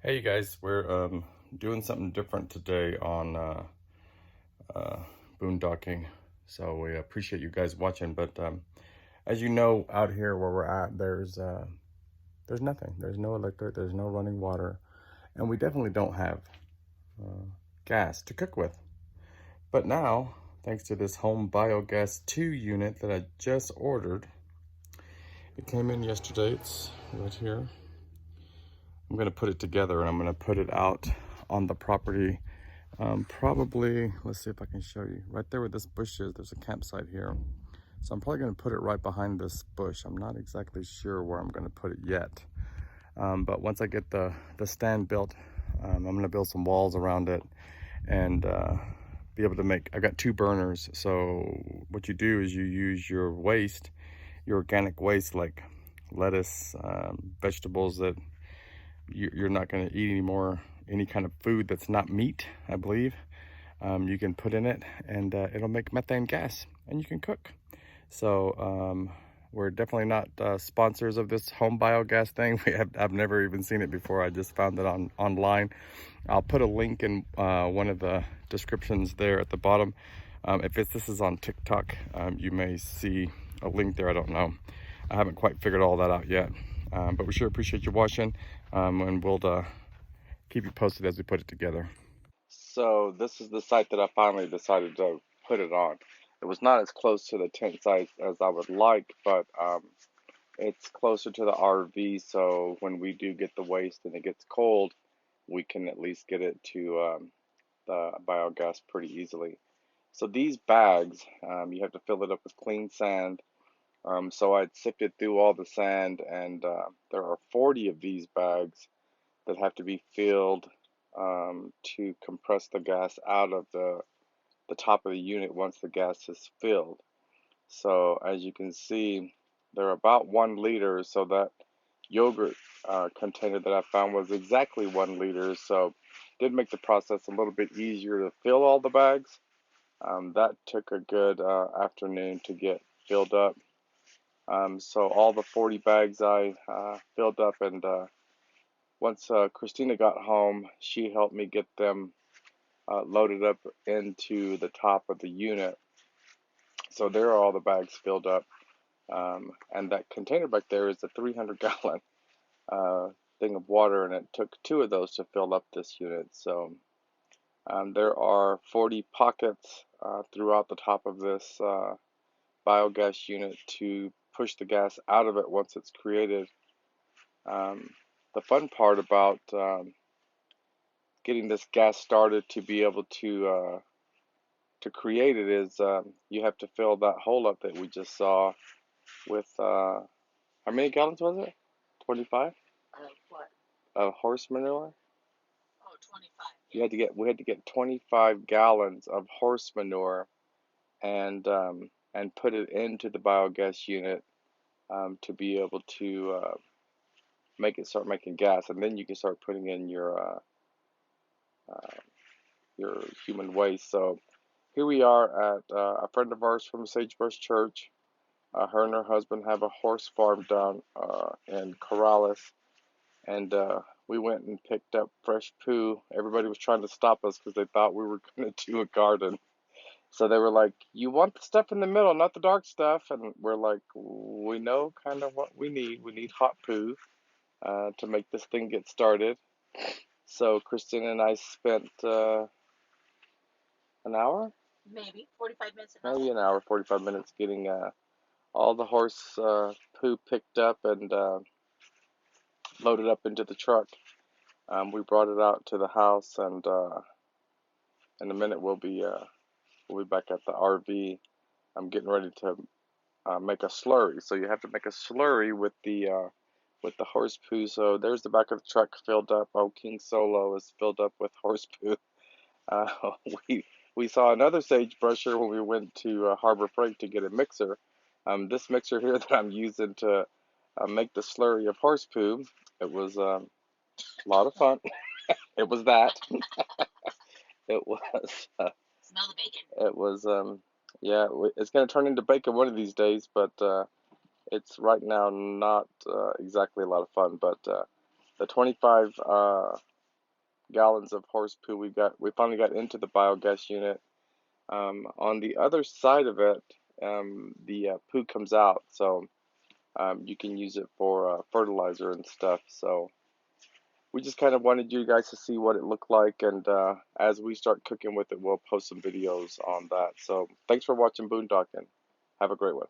Hey you guys, we're doing something different today on uh, boondocking. So we appreciate you guys watching. But as you know, out here where we're at, there's nothing. There's no electric. There's no running water, and we definitely don't have uh, gas to cook with. But now, thanks to this HomeBioGas 2 unit that I just ordered, it came in yesterday. It's right here. I'm gonna put it together and I'm gonna put it out on the property. Probably, let's see if I can show you. Right there where this bush is, there's a campsite here. So I'm probably gonna put it right behind this bush. I'm not exactly sure where I'm gonna put it yet. But once I get the stand built, I'm gonna build some walls around it and be able to make, I've got 2 burners. So what you do is you use your waste, your organic waste like lettuce, vegetables that you're not going to eat anymore, any kind of food that's not meat, I believe. You can put in it and it'll make methane gas and you can cook. So we're definitely not sponsors of this home biogas thing. I've never even seen it before. I just found it online. I'll put a link in one of the descriptions there at the bottom. If this is on TikTok, you may see a link there. I don't know. I haven't quite figured all that out yet. But we sure appreciate you watching, and we'll keep you posted as we put it together. So this is the site that I finally decided to put it on. It was not as close to the tent site as I would like, but it's closer to the RV, so when we do get the waste and it gets cold, we can at least get it to the biogas pretty easily. So these bags, you have to fill it up with clean sand. So I sifted through all the sand, and there are 40 of these bags that have to be filled to compress the gas out of the top of the unit once the gas is filled. So as you can see, they're about 1 liter. So that yogurt container that I found was exactly 1 liter. So did make the process a little bit easier to fill all the bags. That took a good afternoon to get filled up. So all the 40 bags I filled up, and once Christina got home, she helped me get them loaded up into the top of the unit. So there are all the bags filled up. And that container back there is a 300-gallon thing of water, and it took 2 of those to fill up this unit. So there are 40 pockets throughout the top of this biogas unit to push the gas out of it once it's created. The fun part about getting this gas started to be able to create it is you have to fill that hole up that we just saw with how many gallons was it? 25? What? Of horse manure? Oh, 25. We had to get 25 gallons of horse manure and put it into the biogas unit to be able to start making gas, and then you can start putting in your human waste. So here we are at a friend of ours from Sagebrush Church. Her and her husband have a horse farm down in Corrales, and we went and picked up fresh poo. Everybody was trying to stop us because they thought we were going to do a garden. So they were like, "You want the stuff in the middle, not the dark stuff." And we're like, "We know kind of what we need. We need hot poo to make this thing get started." So Christina and I spent an hour? Maybe 45 minutes. Maybe an hour, 45 minutes getting all the horse poo picked up and loaded up into the truck. We brought it out to the house, and in a minute we'll be back at the RV. I'm getting ready to make a slurry. So you have to make a slurry with the horse poo. So there's the back of the truck filled up. Oh, King Solo is filled up with horse poo. Uh, we saw another sagebrusher when we went to Harbor Freight to get a mixer. This mixer here that I'm using to make the slurry of horse poo, it was a lot of fun. It was that. It was. Smell the bacon. It was. Yeah, it's going to turn into bacon one of these days, but it's right now not exactly a lot of fun. But the 25 gallons of horse poo. We finally got into the biogas unit. On the other side of it, the poo comes out, so you can use it for fertilizer and stuff. So we just kind of wanted you guys to see what it looked like, and as we start cooking with it, we'll post some videos on that. So thanks for watching Boondocking. Have a great one.